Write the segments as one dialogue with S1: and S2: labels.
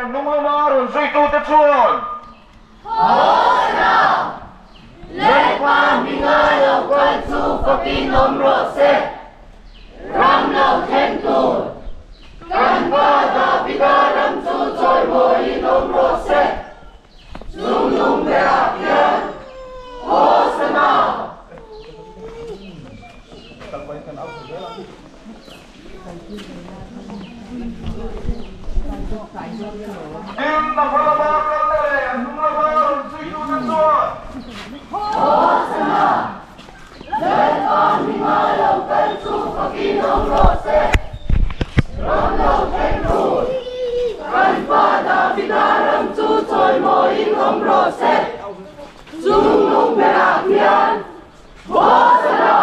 S1: nung lamaron sa ito tetsuan.
S2: Hosana! Lalpa Hminga lau kalsu pakinom rose. Ramlau tentur. Kanpa da bidaram su choy mo inom rose. Sumnum berakyan. Hosana!
S1: Dim na palabakal na rin, nung lamaron sa ito tetsuan.
S2: Hosana! Lalpa Hminga lau kalsu pakinom rose. Ramlau tentur. Kanpa da bidaram su choy mo inom rose. Sumnum berakyan. Hosana!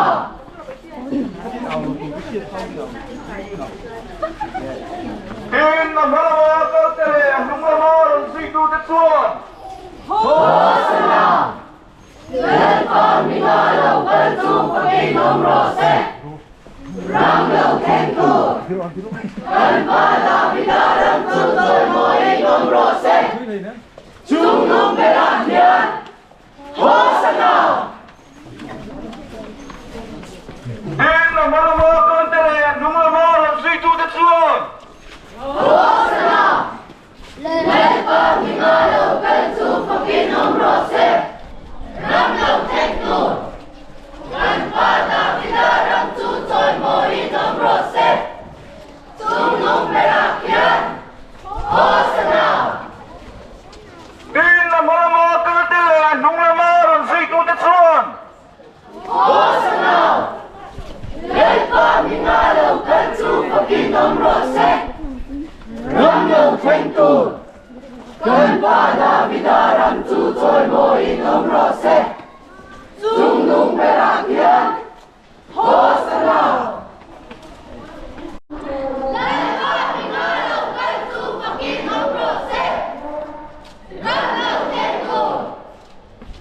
S1: Dim na palabakal na rin, nung lamaron sa ito tetsuan.
S2: Hosana! Lalpa Hminga lau kalsu pakinom rose. Ramlau tentur. Kanpa da bidaram su choy mo inom rose. Sumnum berakyan. Hosana!
S1: Dim na palabakal na rin, nung lamaron sa ito tetsuan.
S2: Hosana! Lalpa Hminga lau kalsu pakinom rose. Ramlau tentur. Kanpa da bidaram su choy mo inom rose. Sumnum berakyan. Hosana!
S1: Dim na palabakal na rin, nung lamaron sa ito tetsuan.
S2: Hosana! Lalpa Hminga lau kalsu pakinom rose. Ramlau tentur. Kanpa da bidaram su choy mo inom rose. Sumnum berakyan. Hosana! Lalpa Hminga lau kalsu pakinom rose. Ramlau tentur.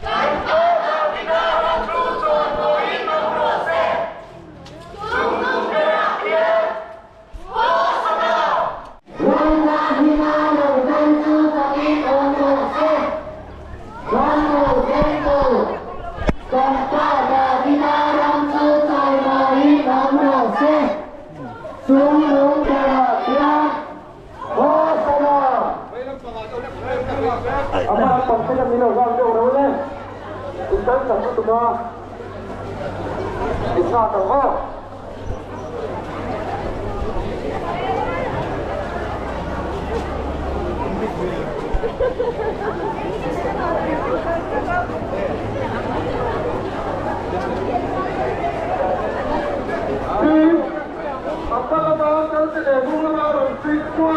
S2: Kanpa da bidaram su choy mo inom rose. Sumnum berakyan. Hosana! Lalpa Hminga lau kalsu pakinom rose. Ramlau tentur. Kanpa da bidaram su choy mo inom rose. Sumnum berakyan. Hosana!
S1: Apa pagsilang minawag ang urawin? Isang sa tutuga. Isa mo. Ang palabang kalside, nung lamaron sa ito.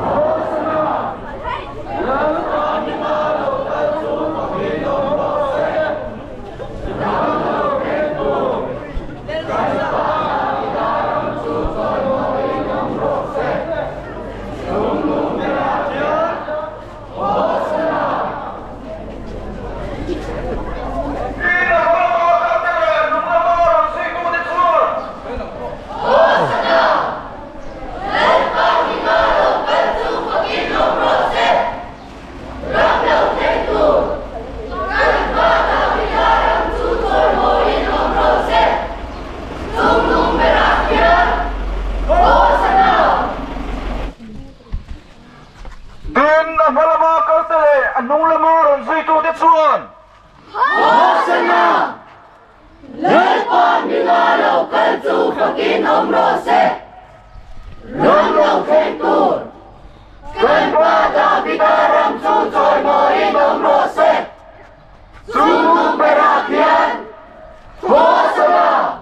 S1: Hosana! Lalpa Hminga lau kalsu pakinom rose. Ramlau tentur. Kanpa da bidaram su choy mo inom rose. Sumnum berakyan. Hosana!
S2: Hosana! Lalpa Hminga lau kalsu pakinom rose. Ramlau tentur. Kanpa da bidaram su choy mo inom rose. Sumnum berakyan. Hosana!
S1: Dim na palabakal na rin, anong lamaron sa ito tetsuan.
S2: Hosana! Lalpa Hminga lau kalsu pakinom rose. Ramlau tentur. Kanpa da bidaram su choy mo inom rose. Sumnum berakyan. Hosana!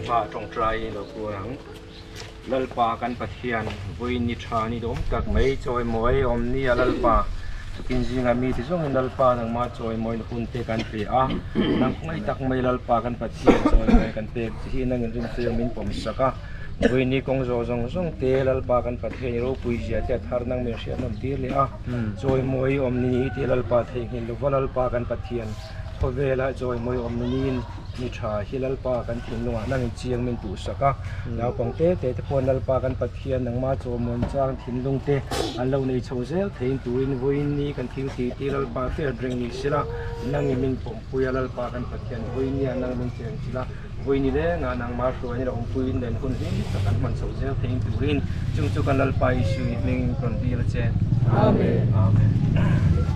S3: ma trong trai lo kurang lalpa kan pathian voin ni thani dom tak mai choi moi om ni lalpa kin zinga mi ti zong lalpa nang ma choi moi na kun te kan pe a nang ngai tak mai lalpa kan pathian choi mai kan pe hi nang rin te min pom saka voin ni kong zo zong zong te lalpa kan pathian ro pui zia te thar nang me sia nam ti le a choi moi om ni te lalpa thei hin lo lalpa kan pathian vela joy moi om nin ni tha hilalpa kan thin lunga nang chiang min tu saka naw pang te pon lalpa kan pathian nang ma chaw mon chang thin lung te an lo nei chho zel thein tuin voin ni kan thil ti lalpa te dring ni sila nang min pom puya lalpa kan pathian voin ni nang min cheng sila voin ni le nga nang ma so ni ong puin den kun hin kan man chho zel thein tuin chung chu kan lalpa isu ning kon dil che amen amen